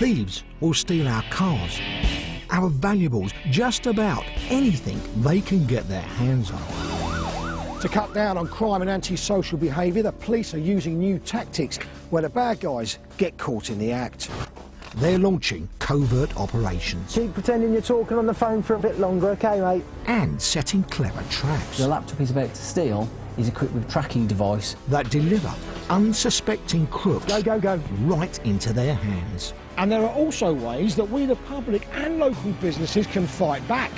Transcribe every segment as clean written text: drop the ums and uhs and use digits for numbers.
thieves will steal our cars, our valuables, just about anything they can get their hands on. To cut down on crime and antisocial behaviour, the police are using new tactics where the bad guys get caught in the act. They're launching covert operations. Keep pretending you're talking on the phone for a bit longer, OK, mate? And setting clever traps. The laptop he's about to steal is equipped with a tracking device that deliver unsuspecting crooks go right into their hands. And there are also ways that we, the public and local businesses, can fight back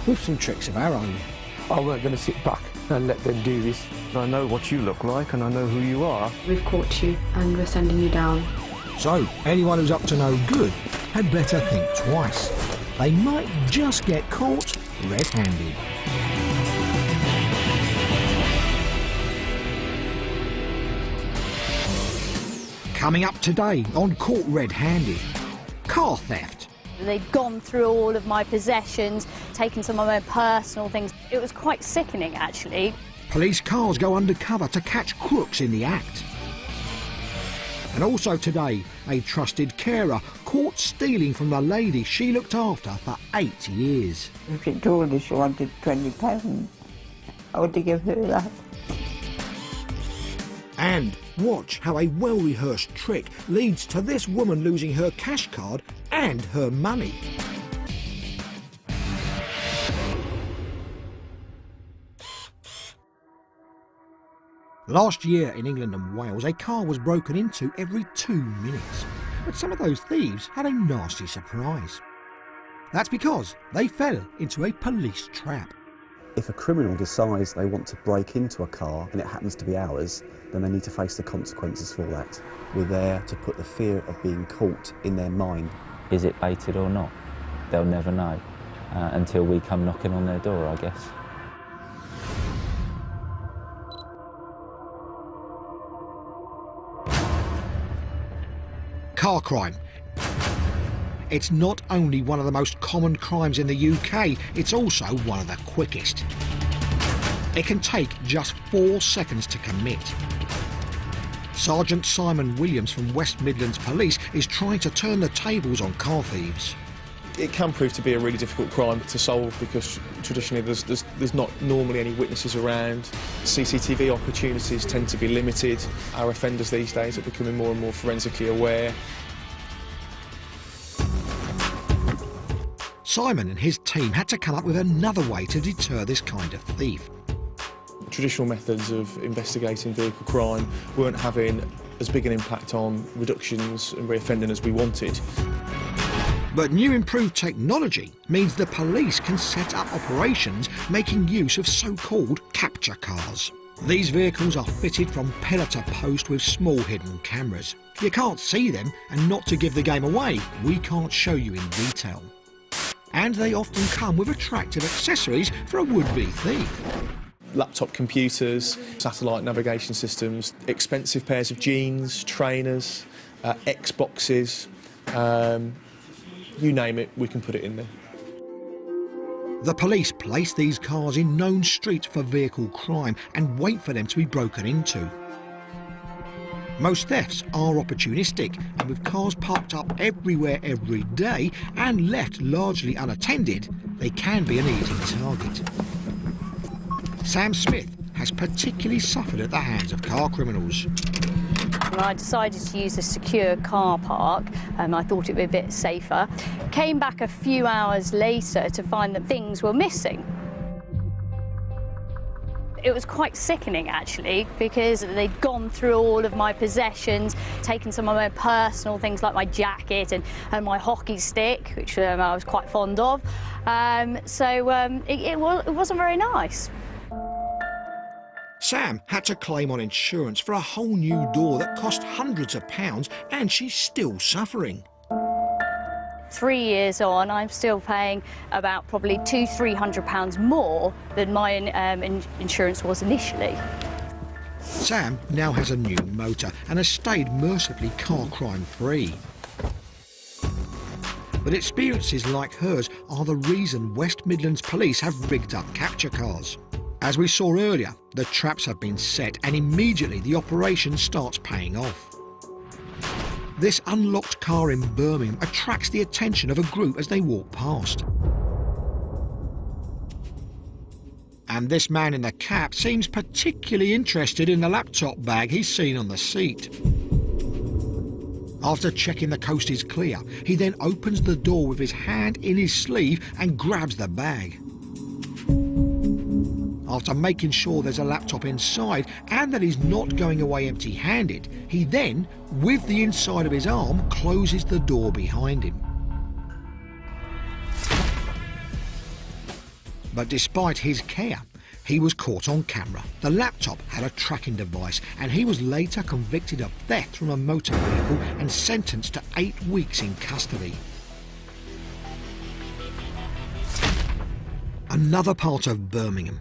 with some tricks of our own. I weren't going to sit back and let them do this. I know what you look like and I know who you are. We've caught you and we're sending you down. So, anyone who's up to no good had better think twice. They might just get caught red-handed. Coming up today on Caught Red-Handed, car theft. They'd gone through all of my possessions, taken some of my personal things. It was quite sickening, actually. Police cars go undercover to catch crooks in the act. And also today, a trusted carer caught stealing from the lady she looked after for 8 years. If she told me she wanted £20, I would give her that. And watch how a well-rehearsed trick leads to this woman losing her cash card and her money. Last year in England and Wales, a car was broken into every 2 minutes. But some of those thieves had a nasty surprise. That's because they fell into a police trap. If a criminal decides they want to break into a car and it happens to be ours, then they need to face the consequences for that. We're there to put the fear of being caught in their mind. Is it baited or not? They'll never know until we come knocking on their door, I guess. Car crime. It's not only one of the most common crimes in the UK, it's also one of the quickest. It can take just 4 seconds to commit. Sergeant Simon Williams from West Midlands Police is trying to turn the tables on car thieves. It can prove to be a really difficult crime to solve because traditionally there's not normally any witnesses around. CCTV opportunities tend to be limited. Our offenders these days are becoming more and more forensically aware. Simon and his team had to come up with another way to deter this kind of thief. Traditional methods of investigating vehicle crime weren't having as big an impact on reductions and reoffending as we wanted. But new improved technology means the police can set up operations making use of so-called capture cars. These vehicles are fitted from pillar to post with small hidden cameras. You can't see them, and not to give the game away, we can't show you in detail. And they often come with attractive accessories for a would-be thief. Laptop computers, satellite navigation systems, expensive pairs of jeans, trainers, Xboxes, you name it, we can put it in there. The police place these cars in known streets for vehicle crime and wait for them to be broken into. Most thefts are opportunistic, and with cars parked up everywhere every day and left largely unattended, they can be an easy target. Sam Smith has particularly suffered at the hands of car criminals. When I decided to use a secure car park, I thought it would be a bit safer. Came back a few hours later to find that things were missing. It was quite sickening, actually, because they'd gone through all of my possessions, taken some of my personal things like my jacket and my hockey stick, which I was quite fond of. It wasn't very nice. Sam had to claim on insurance for a whole new door that cost hundreds of pounds, and she's still suffering. 3 years on, I'm still paying about probably £200–300 more than my insurance was initially. Sam now has a new motor and has stayed mercifully car crime free. But experiences like hers are the reason West Midlands Police have rigged up capture cars. As we saw earlier, the traps have been set and immediately the operation starts paying off. This unlocked car in Birmingham attracts the attention of a group as they walk past. And this man in the cap seems particularly interested in the laptop bag he's seen on the seat. After checking the coast is clear, he then opens the door with his hand in his sleeve and grabs the bag. After making sure there's a laptop inside and that he's not going away empty-handed, he then, with the inside of his arm, closes the door behind him. But despite his care, he was caught on camera. The laptop had a tracking device and he was later convicted of theft from a motor vehicle and sentenced to 8 weeks in custody. Another part of Birmingham.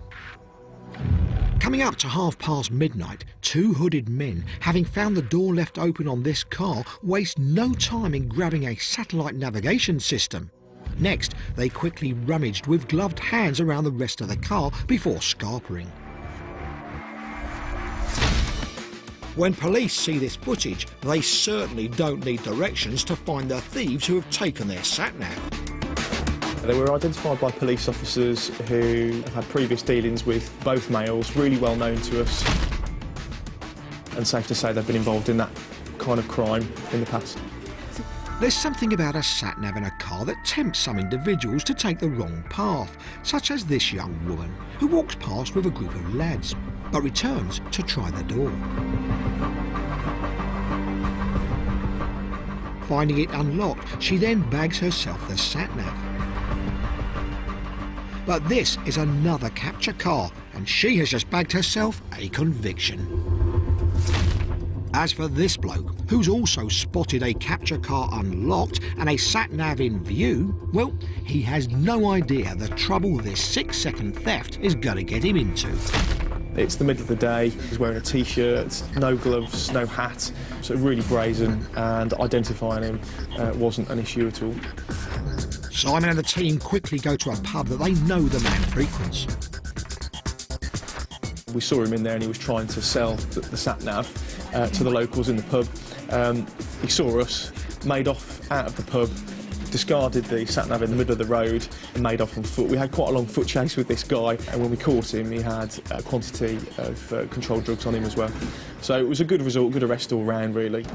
Coming up to midnight, 2 hooded men, having found the door left open on this car, waste no time in grabbing a satellite navigation system. Next, they quickly rummaged with gloved hands around the rest of the car before scarpering. When police see this footage, they certainly don't need directions to find the thieves who have taken their sat-nav. They were identified by police officers who had previous dealings with both males, really well known to us. And safe to say they've been involved in that kind of crime in the past. There's something about a sat-nav in a car that tempts some individuals to take the wrong path, such as this young woman, who walks past with a group of lads, but returns to try the door. Finding it unlocked, she then bags herself the sat-nav. But this is another capture car, and she has just bagged herself a conviction. As for this bloke, who's also spotted a capture car unlocked and a sat-nav in view, well, he has no idea the trouble this 6-second theft is going to get him into. It's the middle of the day, he's wearing a t-shirt, no gloves, no hat, so really brazen, and identifying him wasn't an issue at all. Simon and the team quickly go to a pub that they know the man frequents. We saw him in there and he was trying to sell the sat-nav to the locals in the pub. He saw us, made off out of the pub, discarded the sat-nav in the middle of the road and made off on foot. We had quite a long foot chase with this guy, and when we caught him he had a quantity of controlled drugs on him as well. So it was a good result, good arrest all round really.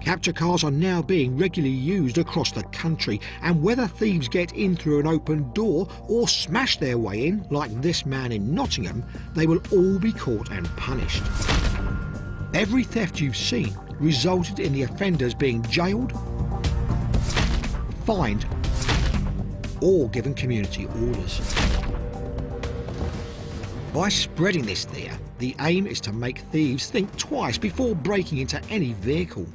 Capture cars are now being regularly used across the country, and whether thieves get in through an open door or smash their way in, like this man in Nottingham, they will all be caught and punished. Every theft you've seen resulted in the offenders being jailed, fined, or given community orders. By spreading this fear, the aim is to make thieves think twice before breaking into any vehicle.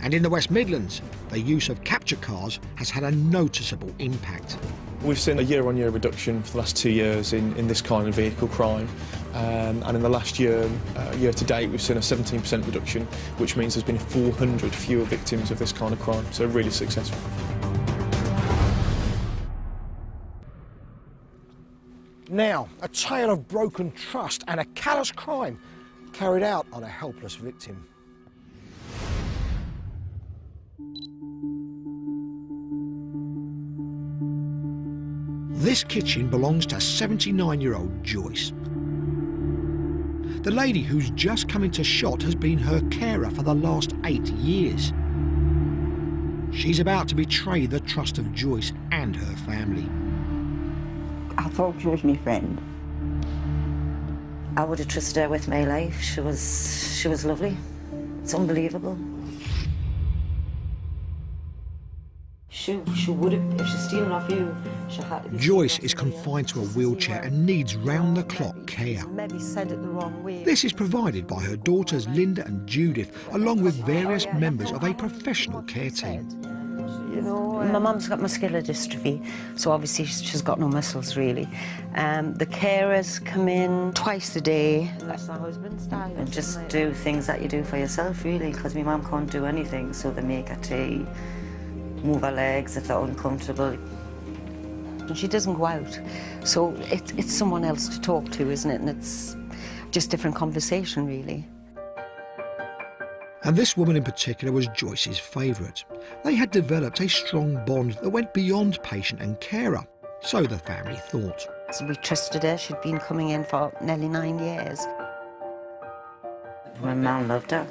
And in the West Midlands, the use of capture cars has had a noticeable impact. We've seen a year-on-year reduction for the last 2 years in this kind of vehicle crime, and in the last year to date, we've seen a 17% reduction, which means there's been 400 fewer victims of this kind of crime, so really successful. Now, a tale of broken trust and a callous crime carried out on a helpless victim. This kitchen belongs to 79-year-old Joyce. The lady who's just come into shot has been her carer for the last 8 years. She's about to betray the trust of Joyce and her family. I thought she was my friend. I would have trusted her with my life. She was lovely. It's unbelievable. She would have, if she's stealing off you, she had to be. Joyce is confined to a wheelchair and needs round-the-clock care. Maybe said it the wrong way. This is provided by her daughters Linda and Judith, along with various members of a professional care team. You know, my mum's got muscular dystrophy, so obviously she's got no muscles really. The carers come in twice a day. That's my husband's style. And just do things that you do for yourself really, because my mum can't do anything, so they make her tea, move her legs if they're uncomfortable. And she doesn't go out, so it's someone else to talk to, isn't it? And it's just different conversation really. And this woman in particular was Joyce's favourite. They had developed a strong bond that went beyond patient and carer, so the family thought. So we trusted her. She'd been coming in for nearly 9 years. My mum loved her.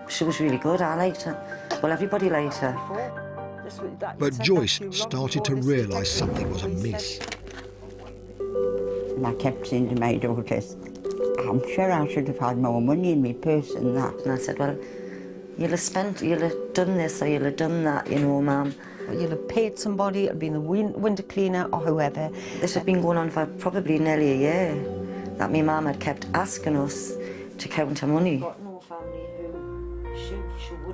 She was really good. I liked her. Well, everybody liked her. But Joyce started to realise something was amiss. And I kept saying to my daughters, I'm sure I should have had more money in my purse than that. And I said, well, you'll have done this or you'll have done that, you know, Mum. You'll have paid somebody, it'll be in the window cleaner or whoever. This had been going on for probably nearly a year, that my mum had kept asking us to count her money.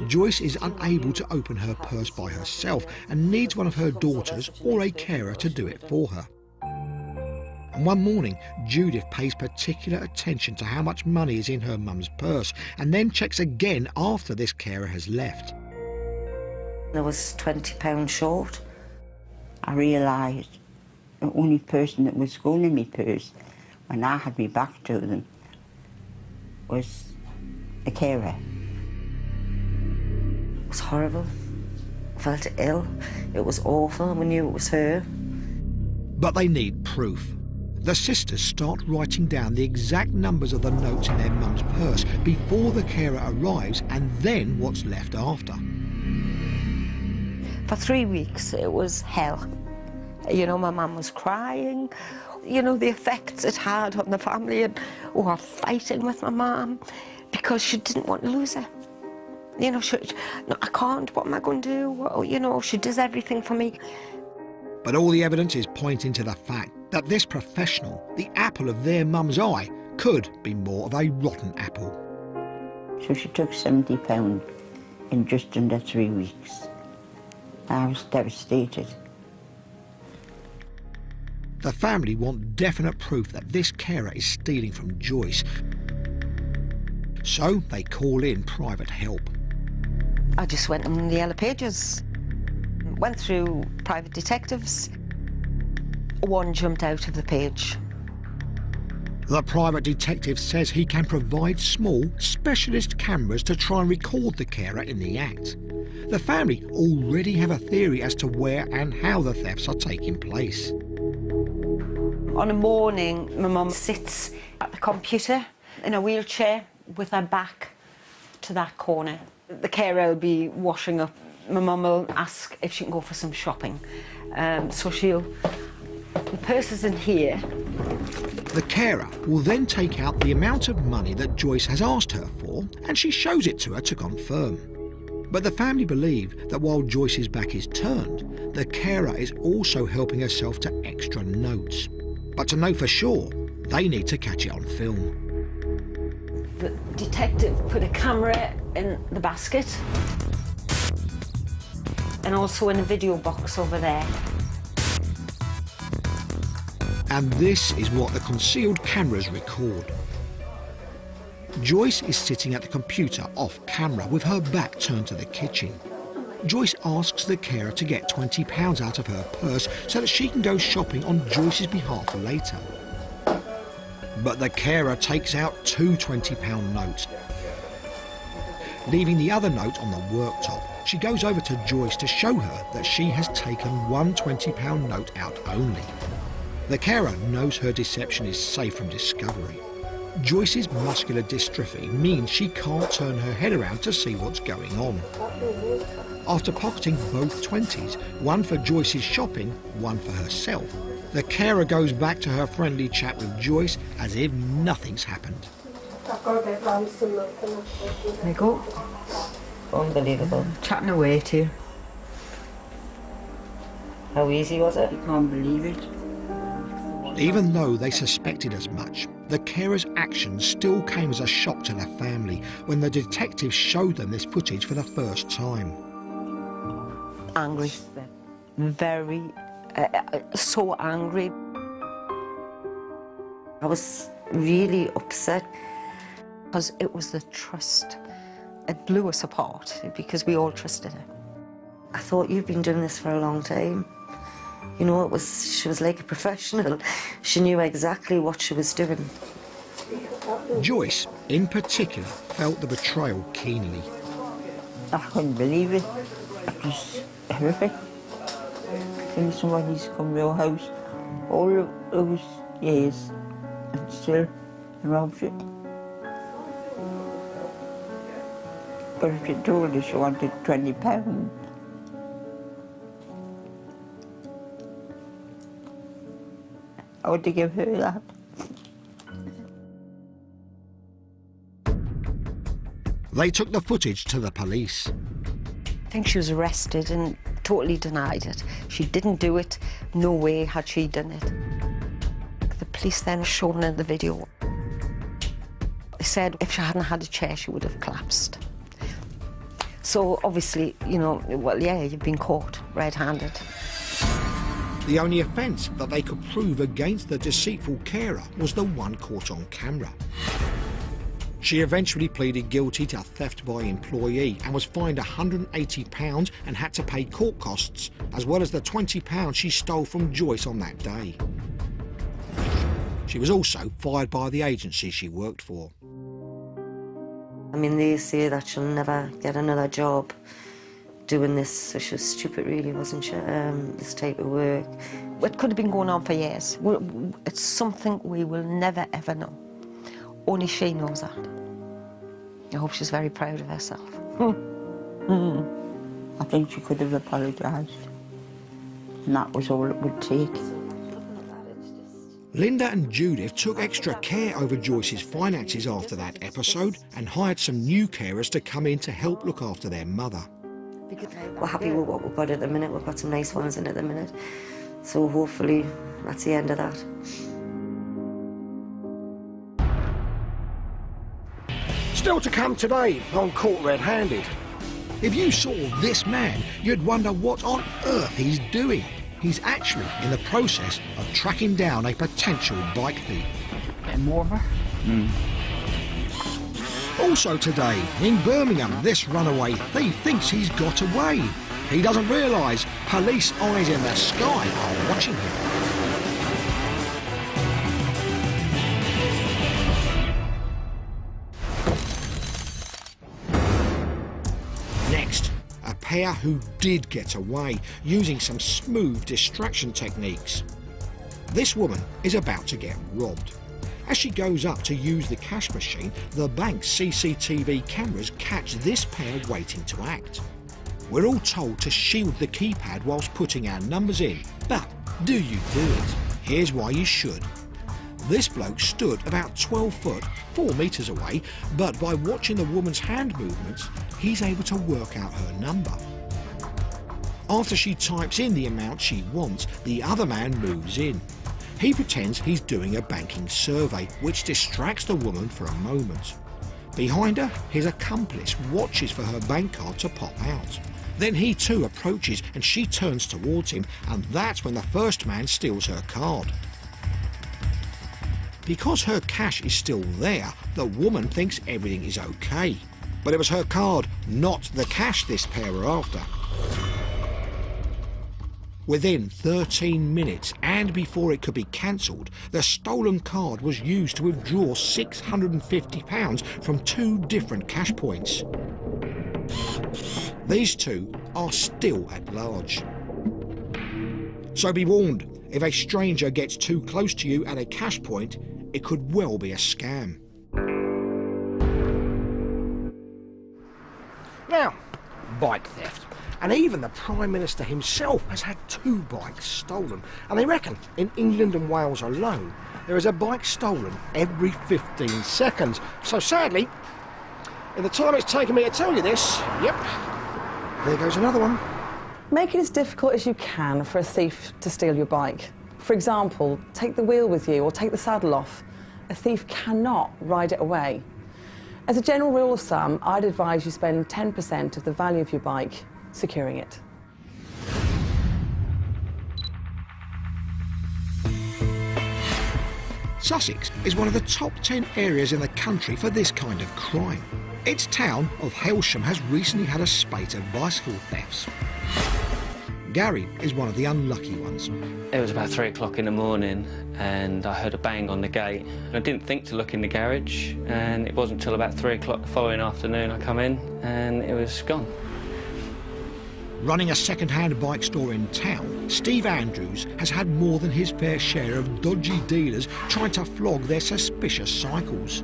Joyce is unable to open her purse by herself and needs one of her daughters or a carer to do it for her. And one morning, Judith pays particular attention to how much money is in her mum's purse and then checks again after this carer has left. There was £20 short. I realised the only person that was going in my purse when I had my back to them was a carer. It was horrible. I felt ill. It was awful. We knew it was her. But they need proof. The sisters start writing down the exact numbers of the notes in their mum's purse before the carer arrives and then what's left after. For 3 weeks, it was hell. You know, my mum was crying. You know, the effects it had on the family, and we were fighting with my mum because she didn't want to lose her. You know, no, I can't, what am I going to do? Well, you know, she does everything for me. But all the evidence is pointing to the fact that this professional, the apple of their mum's eye, could be more of a rotten apple. So she took £70 in just under 3 weeks. I was devastated. The family want definite proof that this carer is stealing from Joyce. So they call in private help. I just went on the Yellow Pages, went through private detectives. One jumped out of the page. The private detective says he can provide small, specialist cameras to try and record the carer in the act. The family already have a theory as to where and how the thefts are taking place. On a morning, my mum sits at the computer in a wheelchair with her back to that corner. The carer will be washing up. My mum will ask if she can go for some shopping. So the purse is in here. The carer will then take out the amount of money that Joyce has asked her for, and she shows it to her to confirm. But the family believe that while Joyce's back is turned, the carer is also helping herself to extra notes. But to know for sure, they need to catch it on film. The detective put a camera in the basket and also in a video box over there. And this is what the concealed cameras record. Joyce is sitting at the computer off camera with her back turned to the kitchen. Joyce asks the carer to get £20 out of her purse so that she can go shopping on Joyce's behalf later. But the carer takes out 2 £20 notes. Leaving the other note on the worktop, she goes over to Joyce to show her that she has taken 1 £20 note out only. The carer knows her deception is safe from discovery. Joyce's muscular dystrophy means she can't turn her head around to see what's going on. After pocketing both 20s, one for Joyce's shopping, one for herself, the carer goes back to her friendly chat with Joyce as if nothing's happened. There you go. Unbelievable. Chatting away to you. How easy was it? You can't believe it. Even though they suspected as much, the carer's actions still came as a shock to the family when the detective showed them this footage for the first time. Angry. Very, so angry. I was really upset. Because it was the trust. It blew us apart because we all trusted her. I thought, you've been doing this for a long time. You know, she was like a professional. She knew exactly what she was doing. Joyce in particular, felt the betrayal keenly. I couldn't believe it. It was horrific. When somebody's come to our house all of those years and still robs it. But if she told her she wanted £20, I would give her that. They took the footage to the police. I think she was arrested and totally denied it. She didn't do it. No way had she done it. The police then shown in the video. They said if she hadn't had a chair, she would have collapsed. So obviously, you know, well, yeah, you've been caught red-handed. The only offence that they could prove against the deceitful carer was the one caught on camera. She eventually pleaded guilty to theft by employee and was fined £180 and had to pay court costs, as well as the £20 she stole from Joyce on that day. She was also fired by the agency she worked for. I mean, they say that she'll never get another job doing this, so she was stupid really, wasn't she, this type of work. It could have been going on for years. It's something we will never ever know. Only she knows that. I hope she's very proud of herself. I think she could have apologised, and that was all it would take. Linda and Judith took extra care over Joyce's finances after that episode and hired some new carers to come in to help look after their mother. We're happy with what we've got at the minute. We've got some nice ones in at the minute. So hopefully that's the end of that. Still to come today on Caught Red-Handed. If you saw this man, you'd wonder what on earth he's doing. He's actually in the process of tracking down a potential bike thief. And more of her? Also today, in Birmingham, this runaway thief thinks he's got away. He doesn't realise police eyes in the sky are watching him. Next, a pair who did get away using some smooth distraction techniques. This woman is about to get robbed. As she goes up to use the cash machine, the bank's CCTV cameras catch this pair waiting to act. We're all told to shield the keypad whilst putting our numbers in, but do you do it? Here's why you should. This bloke stood about 12 foot, 4 metres away, but by watching the woman's hand movements, he's able to work out her number. After she types in the amount she wants, the other man moves in. He pretends he's doing a banking survey, which distracts the woman for a moment. Behind her, his accomplice watches for her bank card to pop out. Then he too approaches and she turns towards him, and that's when the first man steals her card. Because her cash is still there, the woman thinks everything is okay. But it was her card, not the cash this pair were after. Within 13 minutes, and before it could be cancelled, the stolen card was used to withdraw £650 from 2 different cash points. These two are still at large. So be warned, if a stranger gets too close to you at a cash point, it could well be a scam. Now, bike theft. And even the Prime Minister himself has had 2 bikes stolen. And they reckon in England and Wales alone, there is a bike stolen every 15 seconds. So sadly, in the time it's taken me to tell you this, yep, there goes another one. Make it as difficult as you can for a thief to steal your bike. For example, take the wheel with you or take the saddle off. A thief cannot ride it away. As a general rule of thumb, I'd advise you spend 10% of the value of your bike securing it. Sussex is one of the top 10 areas in the country for this kind of crime. Its town of Hailsham has recently had a spate of bicycle thefts. Gary is one of the unlucky ones. It was about 3 o'clock in the morning and I heard a bang on the gate. I didn't think to look in the garage, and it wasn't until about 3 o'clock the following afternoon I come in and it was gone. Running a second-hand bike store in town, Steve Andrews has had more than his fair share of dodgy dealers trying to flog their suspicious cycles.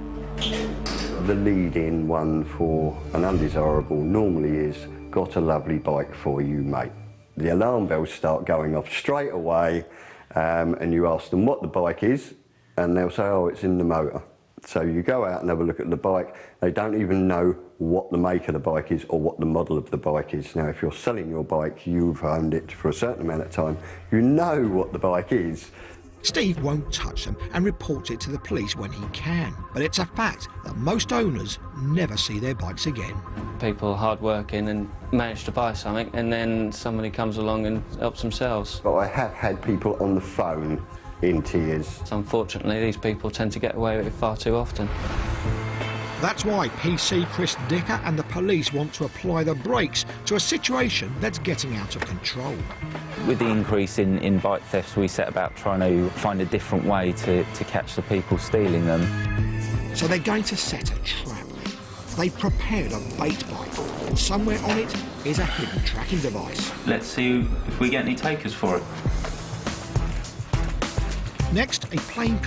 The lead-in one for an undesirable normally is, got a lovely bike for you, mate. The alarm bells start going off straight away, and you ask them what the bike is, and they'll say, oh, it's in the motor. So you go out and have a look at the bike. They don't even know what the make of the bike is or what the model of the bike is. Now, if you're selling your bike, you've owned it for a certain amount of time, you know what the bike is. Steve won't touch them and reports it to the police when he can. But it's a fact that most owners never see their bikes again. People are hard-working and manage to buy something, and then somebody comes along and helps themselves. But I have had people on the phone in tears. Unfortunately, these people tend to get away with it far too often. That's why PC Chris Dicker and the police want to apply the brakes to a situation that's getting out of control. With the increase in bike thefts, we set about trying to find a different way to catch the people stealing them. So they're going to set a trap. They've prepared a bait bike, and somewhere on it is a hidden tracking device. Let's see if we get any takers for it. Next, a plain